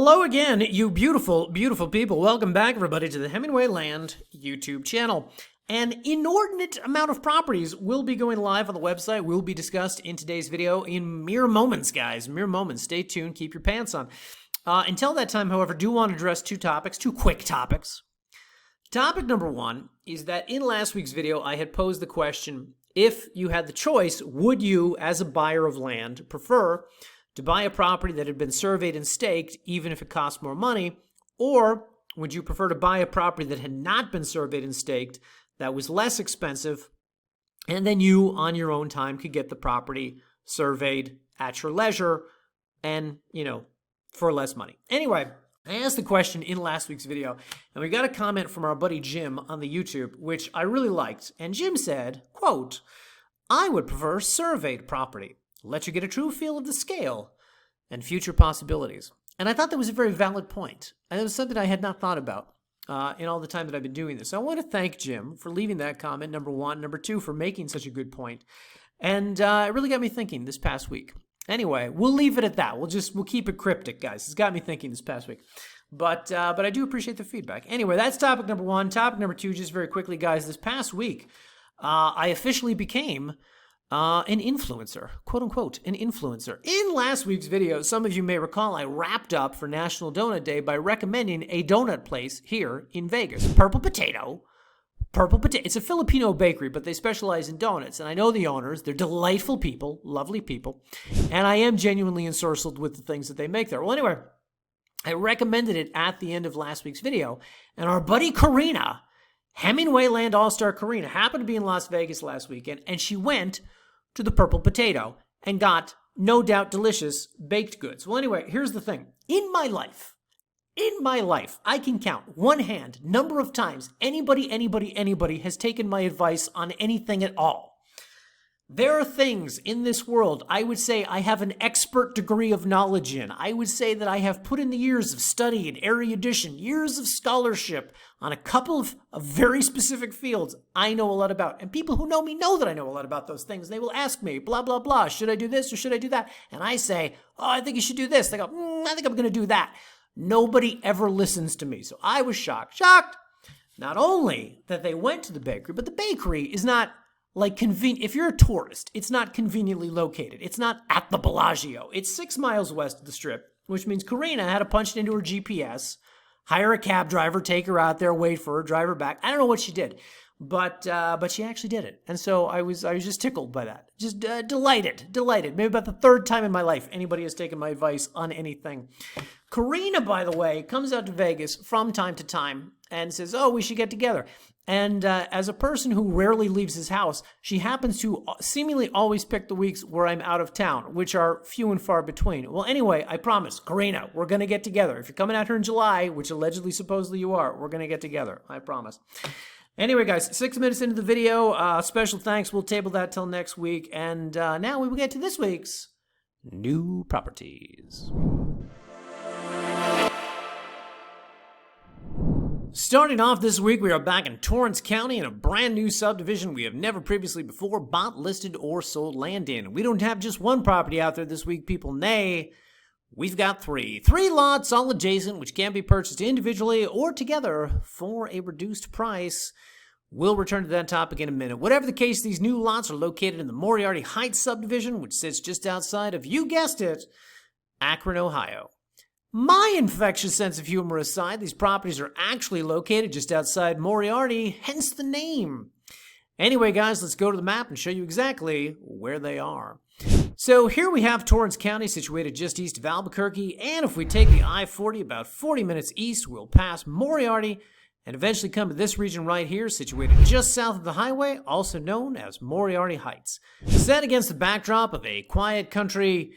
Hello again, you beautiful, beautiful people. Welcome back, everybody, to the Hemingway Land YouTube channel. An inordinate amount of properties will be going live on the website, will be discussed in today's video in mere moments, guys. Mere moments. Stay tuned. Keep your pants on. Until that time, however, do want to address two quick topics. Topic number one is that in last week's video, I had posed the question, if you had the choice, would you, as a buyer of land, prefer to buy a property that had been surveyed and staked, even if it cost more money, or would you prefer to buy a property that had not been surveyed and staked, that was less expensive, and then you, on your own time, could get the property surveyed at your leisure and, for less money. Anyway, I asked the question in last week's video, and we got a comment from our buddy Jim on the YouTube, which I really liked. And Jim said, quote, "I would prefer surveyed property. Let you get a true feel of the scale and future possibilities." And I thought that was a very valid point. And it was something I had not thought about in all the time that I've been doing this. So I want to thank Jim for leaving that comment, number one. Number two, for making such a good point. And it really got me thinking this past week. Anyway, we'll leave it at that. We'll keep it cryptic, guys. It's got me thinking this past week. But I do appreciate the feedback. Anyway, that's topic number one. Topic number two, just very quickly, guys. This past week, I officially became an influencer, quote unquote, an influencer. In last week's video, some of you may recall I wrapped up for National Donut Day by recommending a donut place here in Vegas. Purple Potato. It's a Filipino bakery, but they specialize in donuts. And I know the owners. They're delightful people, lovely people. And I am genuinely ensorcelled with the things that they make there. Well, anyway, I recommended it at the end of last week's video. And our buddy Karina, Hemingway Land All-Star Karina, happened to be in Las Vegas last weekend. And she went to the Purple Potato and got, no doubt, delicious baked goods. Well, anyway, here's the thing. In my life, I can count one hand number of times anybody has taken my advice on anything at all. There are things in this world I would say I have an expert degree of knowledge in. I would say that I have put in the years of study and erudition, years of scholarship on a couple of very specific fields I know a lot about. And people who know me know that I know a lot about those things. They will ask me, blah, blah, blah, should I do this or should I do that? And I say, oh, I think you should do this. They go, I think I'm going to do that. Nobody ever listens to me. So I was shocked. Not only that they went to the bakery, but the bakery is not like convenient. If you're a tourist, it's not conveniently located. It's not at the Bellagio. It's 6 miles west of the Strip, which means Karina had to punch it into her GPS, hire a cab driver, take her out there, wait for her, drive her back. I don't know what she did, but she actually did it. And so I was just tickled by that. Just delighted. Maybe about the third time in my life anybody has taken my advice on anything. Karina, by the way, comes out to Vegas from time to time and says, oh, we should get together. And as a person who rarely leaves his house, she happens to seemingly always pick the weeks where I'm out of town, which are few and far between. Well, anyway, I promise, Karina, we're going to get together. If you're coming out here in July, which allegedly, supposedly you are, we're going to get together. I promise. Anyway, guys, 6 minutes into the video. Special thanks. We'll table that till next week. And now we will get to this week's new properties. Starting off this week, we are back in Torrance County in a brand new subdivision we have never previously before bought, listed, or sold land in. We don't have just one property out there this week, people. Nay, we've got three. 3 lots, all adjacent, which can be purchased individually or together for a reduced price. We'll return to that topic in a minute. Whatever the case, these new lots are located in the Moriarty Heights subdivision, which sits just outside of, you guessed it, Acre, Ohio. My infectious sense of humor aside, these properties are actually located just outside Moriarty, hence the name. Anyway, guys, let's go to the map and show you exactly where they are. So here we have Torrance County, situated just east of Albuquerque, and if we take the I-40 about 40 minutes east, we'll pass Moriarty and eventually come to this region right here, situated just south of the highway, also known as Moriarty Heights. Set against the backdrop of a quiet country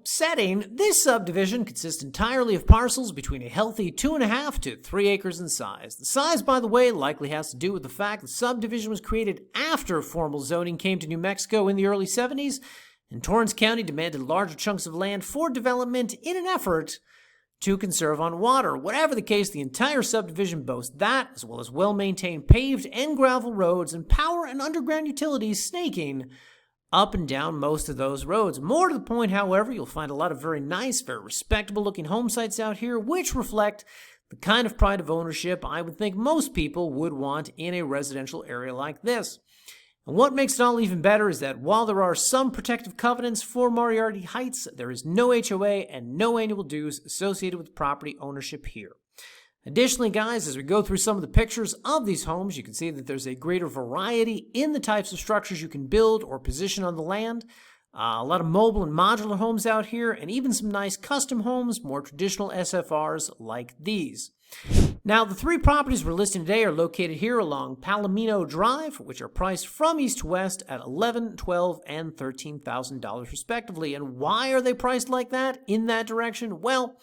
setting, this subdivision consists entirely of parcels between a healthy 2.5 to 3 acres in size. The size, by the way, likely has to do with the fact the subdivision was created after formal zoning came to New Mexico in the early 70s, and Torrance County demanded larger chunks of land for development in an effort to conserve on water. Whatever the case, the entire subdivision boasts that, as well as well-maintained paved and gravel roads and power and underground utilities snaking up and down most of those roads. More to the point, however, you'll find a lot of very nice, very respectable looking home sites out here, which reflect the kind of pride of ownership I would think most people would want in a residential area like this. And what makes it all even better is that while there are some protective covenants for Moriarty Heights, there is no HOA and no annual dues associated with property ownership here. Additionally, guys, as we go through some of the pictures of these homes, you can see that there's a greater variety in the types of structures you can build or position on the land. A lot of mobile and modular homes out here, and even some nice custom homes, more traditional SFRs like these. Now, the three properties we're listing today are located here along Palomino Drive, which are priced from east to west at $11,000, $12,000, and $13,000 respectively. And why are they priced like that, in that direction? Well,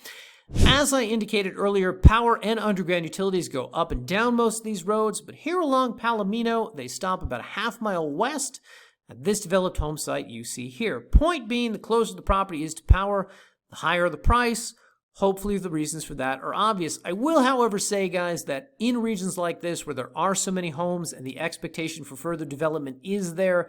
as I indicated earlier, power and underground utilities go up and down most of these roads, but here along Palomino, they stop about a half-mile west at this developed home site you see here. Point being, the closer the property is to power, the higher the price. Hopefully the reasons for that are obvious. I will, however, say, guys, that in regions like this where there are so many homes and the expectation for further development is there,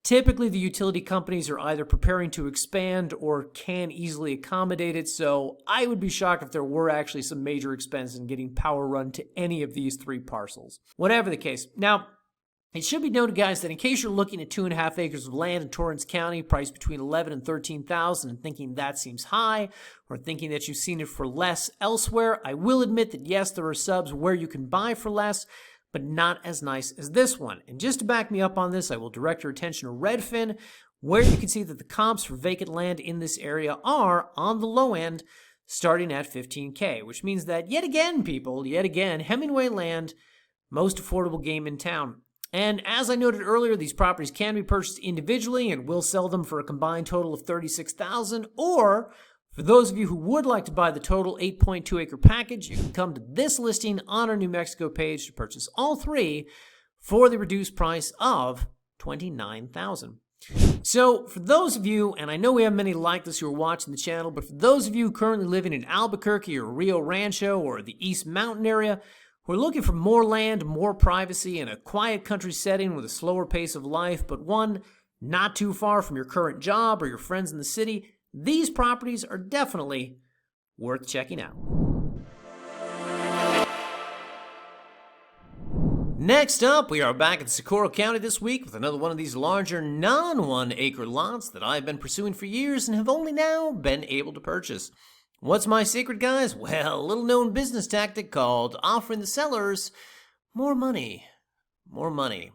typically the utility companies are either preparing to expand or can easily accommodate it, so I would be shocked if there were actually some major expense in getting power run to any of these three parcels. Whatever the case. Now, it should be noted, guys, that in case you're looking at 2.5 acres of land in Torrance County, priced between $11,000 and $13,000, and thinking that seems high, or thinking that you've seen it for less elsewhere, I will admit that yes, there are subs where you can buy for less, but not as nice as this one. And just to back me up on this, I will direct your attention to Redfin, where you can see that the comps for vacant land in this area are, on the low end, starting at $15K, which means that, yet again, people, yet again, Hemingway land, most affordable game in town. And as I noted earlier, these properties can be purchased individually and will sell them for a combined total of $36,000, or for those of you who would like to buy the total 8.2 acre package, you can come to this listing on our New Mexico page to purchase all three for the reduced price of $29,000. So for those of you, and I know we have many like this who are watching the channel, but for those of you currently living in Albuquerque or Rio Rancho or the East Mountain area, we're looking for more land, more privacy, and a quiet country setting with a slower pace of life, but one not too far from your current job or your friends in the city. These properties are definitely worth checking out. Next up, we are back in Socorro County this week with another one of these larger non-1 acre lots that I've been pursuing for years and have only now been able to purchase. What's my secret, guys? Well, a little-known business tactic called offering the sellers more money. More money.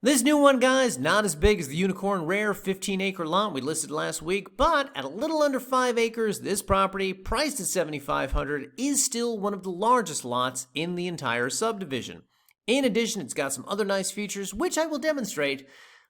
This new one, guys, not as big as the Unicorn Rare 15-acre lot we listed last week, but at a little under 5 acres, this property, priced at $7,500, is still one of the largest lots in the entire subdivision. In addition, it's got some other nice features, which I will demonstrate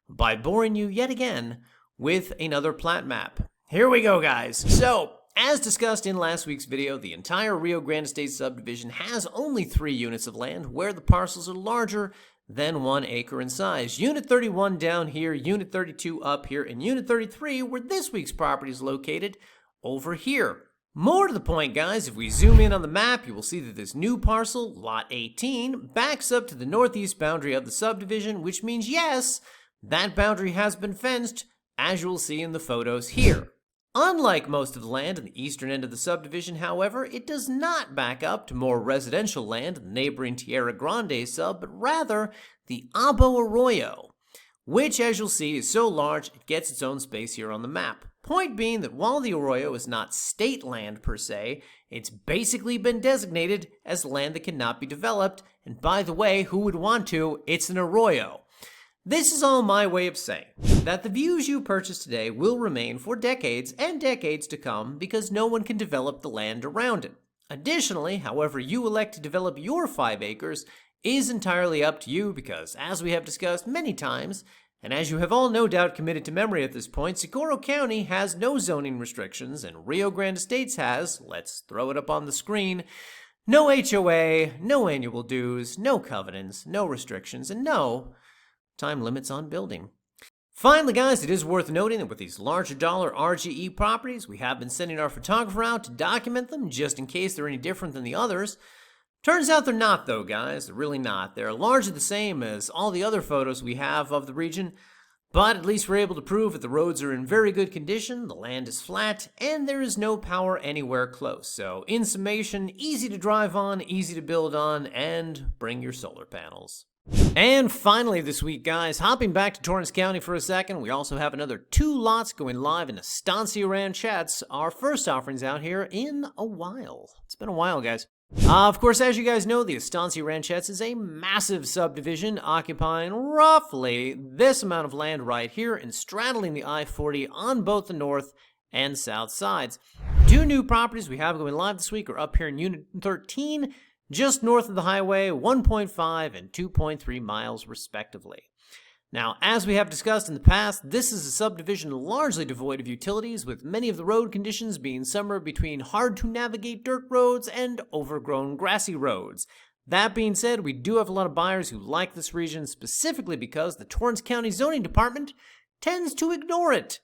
by boring you yet again with another plat map. Here we go, guys. So, as discussed in last week's video, the entire Rio Grande Estates subdivision has only 3 units of land where the parcels are larger than 1 acre in size. Unit 31 down here, Unit 32 up here, and Unit 33, where this week's property is located, over here. More to the point, guys, if we zoom in on the map, you will see that this new parcel, Lot 18, backs up to the northeast boundary of the subdivision, which means, yes, that boundary has been fenced, as you will see in the photos here. Unlike most of the land in the eastern end of the subdivision, however, it does not back up to more residential land in the neighboring Tierra Grande sub, but rather the Abo Arroyo, which, as you'll see, is so large it gets its own space here on the map. Point being that while the Arroyo is not state land per se, it's basically been designated as land that cannot be developed, and by the way, who would want to? It's an arroyo. This is all my way of saying that the views you purchase today will remain for decades and decades to come because no one can develop the land around it. Additionally, however you elect to develop your 5 acres is entirely up to you because, as we have discussed many times, and as you have all no doubt committed to memory at this point, Socorro County has no zoning restrictions and Rio Grande Estates has, let's throw it up on the screen, no HOA, no annual dues, no covenants, no restrictions, and no time limits on building. Finally, guys, it is worth noting that with these larger dollar RGE properties, we have been sending our photographer out to document them just in case they're any different than the others. Turns out they're not, though, guys. They're really not. They're largely the same as all the other photos we have of the region, But at least we're able to prove that the roads are in very good condition, the land is flat, and there is no power anywhere close. So in summation, easy to drive on, easy to build on, and bring your solar panels. And finally this week, guys, hopping back to Torrance County for a second, we also have another 2 lots going live in Estancia Ranchettes, our first offerings out here in a while. It's been a while, guys. Of course, as you guys know, the Estancia Ranchettes is a massive subdivision occupying roughly this amount of land right here and straddling the I-40 on both the north and south sides. 2 new properties we have going live this week are up here in Unit 13, just north of the highway, 1.5 and 2.3 miles respectively. Now, as we have discussed in the past, this is a subdivision largely devoid of utilities, with many of the road conditions being somewhere between hard-to-navigate dirt roads and overgrown grassy roads. That being said, we do have a lot of buyers who like this region specifically because the Torrance County Zoning Department tends to ignore it,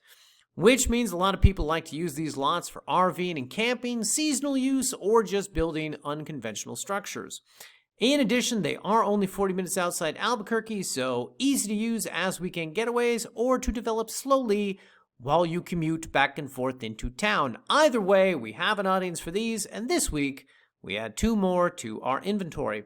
which means a lot of people like to use these lots for RVing and camping, seasonal use, or just building unconventional structures. In addition, they are only 40 minutes outside Albuquerque, so easy to use as weekend getaways or to develop slowly while you commute back and forth into town. Either way, we have an audience for these, and this week we add 2 more to our inventory.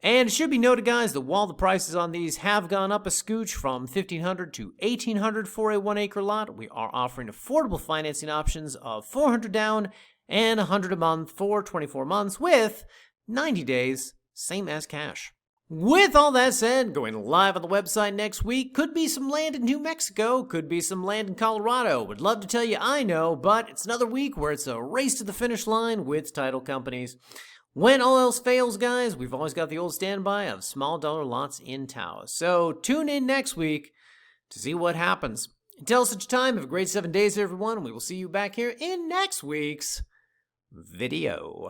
And it should be noted, guys, that while the prices on these have gone up a scooch from $1,500 to $1,800 for a 1-acre lot, we are offering affordable financing options of $400 down and $100 a month for 24 months with 90 days. Same as cash. With all that said, going live on the website next week, could be some land in New Mexico, could be some land in Colorado. Would love to tell you I know, but it's another week where it's a race to the finish line with title companies. When all else fails, guys, we've always got the old standby of small dollar lots in Taos. So tune in next week to see what happens. Until such time, have a great 7 days, everyone. We will see you back here in next week's video.